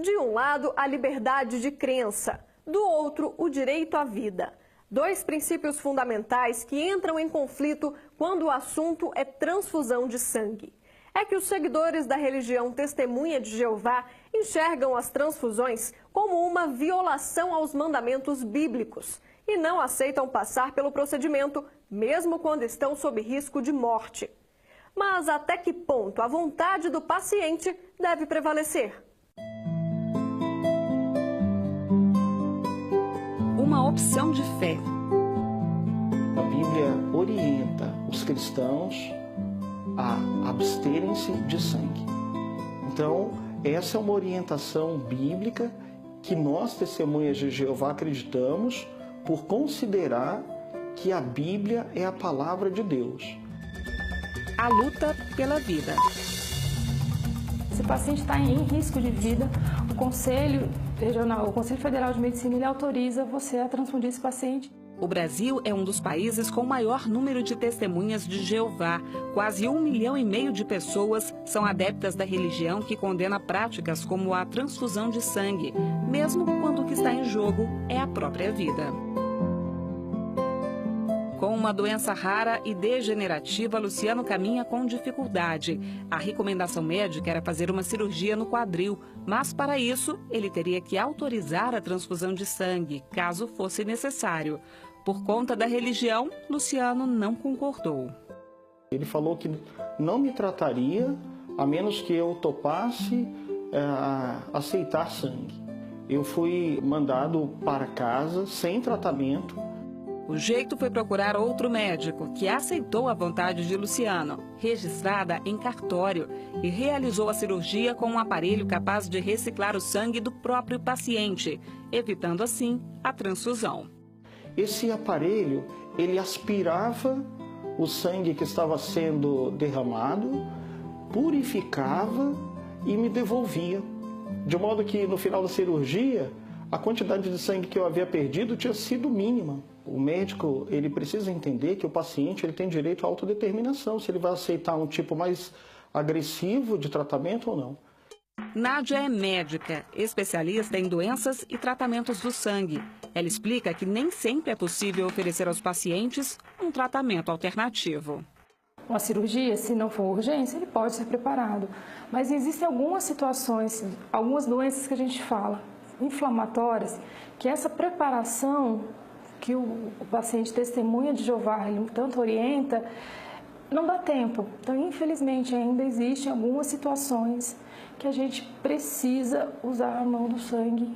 De um lado, a liberdade de crença, do outro, o direito à vida. Dois princípios fundamentais que entram em conflito quando o assunto é transfusão de sangue. É que os seguidores da religião Testemunha de Jeová enxergam as transfusões como uma violação aos mandamentos bíblicos e não aceitam passar pelo procedimento, mesmo quando estão sob risco de morte. Mas até que ponto a vontade do paciente deve prevalecer? Uma opção de fé. A Bíblia orienta os cristãos a absterem-se de sangue. Então, essa é uma orientação bíblica que nós, Testemunhas de Jeová, acreditamos por considerar que a Bíblia é a palavra de Deus. A luta pela vida. Se o paciente está em risco de vida, o Conselho Federal de Medicina, ele autoriza você a transfundir esse paciente. O Brasil é um dos países com o maior número de testemunhas de Jeová. Quase 1,5 milhão de pessoas são adeptas da religião que condena práticas como a transfusão de sangue, mesmo quando o que está em jogo é a própria vida. Com uma doença rara e degenerativa, Luciano caminha com dificuldade. A recomendação médica era fazer uma cirurgia no quadril, mas para isso ele teria que autorizar a transfusão de sangue, caso fosse necessário. Por conta da religião, Luciano não concordou. Ele falou que não me trataria a menos que eu topasse aceitar sangue. Eu fui mandado para casa sem tratamento. O jeito foi procurar outro médico, que aceitou a vontade de Luciano, registrada em cartório, e realizou a cirurgia com um aparelho capaz de reciclar o sangue do próprio paciente, evitando assim a transfusão. Esse aparelho, ele aspirava o sangue que estava sendo derramado, purificava e me devolvia. De modo que no final da cirurgia, a quantidade de sangue que eu havia perdido tinha sido mínima. O médico, ele precisa entender que o paciente ele tem direito à autodeterminação, se ele vai aceitar um tipo mais agressivo de tratamento ou não. Nádia é médica, especialista em doenças e tratamentos do sangue. Ela explica que nem sempre é possível oferecer aos pacientes um tratamento alternativo. Uma cirurgia, se não for urgência, ele pode ser preparado. Mas existem algumas situações, algumas doenças que a gente fala, inflamatórias, que essa preparação que o paciente Testemunha de Jeová ele tanto orienta, não dá tempo. Então, infelizmente, ainda existem algumas situações que a gente precisa usar a mão do sangue.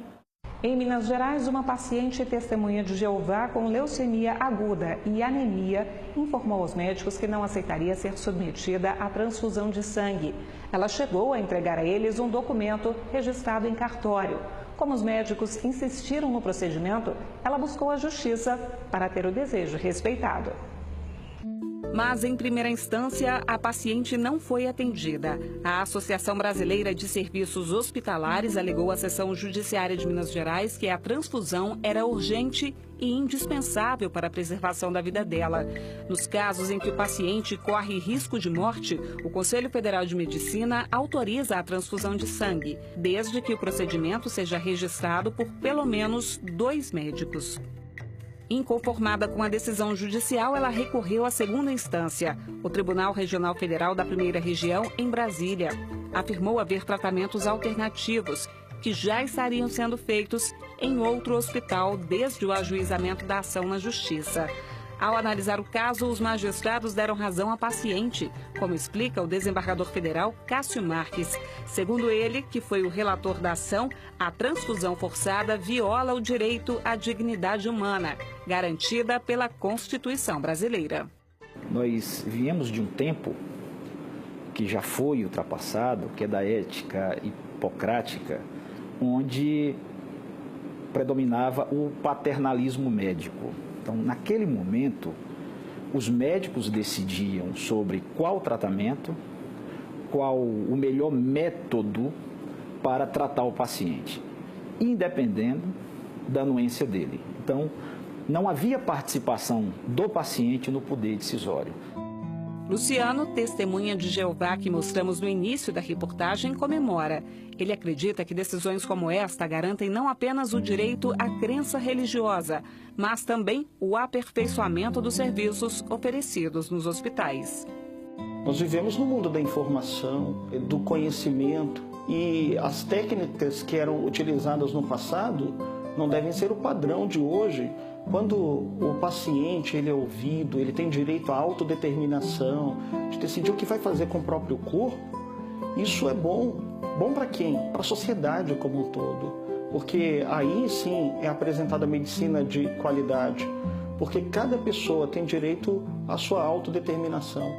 Em Minas Gerais, uma paciente Testemunha de Jeová com leucemia aguda e anemia informou aos médicos que não aceitaria ser submetida à transfusão de sangue. Ela chegou a entregar a eles um documento registrado em cartório. Como os médicos insistiram no procedimento, ela buscou a justiça para ter o desejo respeitado. Mas, em primeira instância, a paciente não foi atendida. A Associação Brasileira de Serviços Hospitalares alegou à Seção Judiciária de Minas Gerais que a transfusão era urgente e indispensável para a preservação da vida dela. Nos casos em que o paciente corre risco de morte, o Conselho Federal de Medicina autoriza a transfusão de sangue, desde que o procedimento seja registrado por pelo menos 2 médicos. Inconformada com a decisão judicial, ela recorreu à segunda instância, o Tribunal Regional Federal da Primeira Região, em Brasília. Afirmou haver tratamentos alternativos que já estariam sendo feitos em outro hospital desde o ajuizamento da ação na Justiça. Ao analisar o caso, os magistrados deram razão à paciente, como explica o desembargador federal Cássio Marques. Segundo ele, que foi o relator da ação, a transfusão forçada viola o direito à dignidade humana, garantida pela Constituição brasileira. Nós viemos de um tempo que já foi ultrapassado, que é da ética hipocrática, onde predominava o paternalismo médico. Então, naquele momento, os médicos decidiam sobre qual tratamento, qual o melhor método para tratar o paciente, independendo da anuência dele. Então, não havia participação do paciente no poder decisório. Luciano, testemunha de Jeová que mostramos no início da reportagem, comemora. Ele acredita que decisões como esta garantem não apenas o direito à crença religiosa, mas também o aperfeiçoamento dos serviços oferecidos nos hospitais. Nós vivemos no mundo da informação, do conhecimento, e as técnicas que eram utilizadas no passado não devem ser o padrão de hoje. Quando o paciente ele é ouvido, ele tem direito à autodeterminação, de decidir o que vai fazer com o próprio corpo, isso é bom. Bom para quem? Para a sociedade como um todo. Porque aí sim é apresentada a medicina de qualidade. Porque cada pessoa tem direito à sua autodeterminação.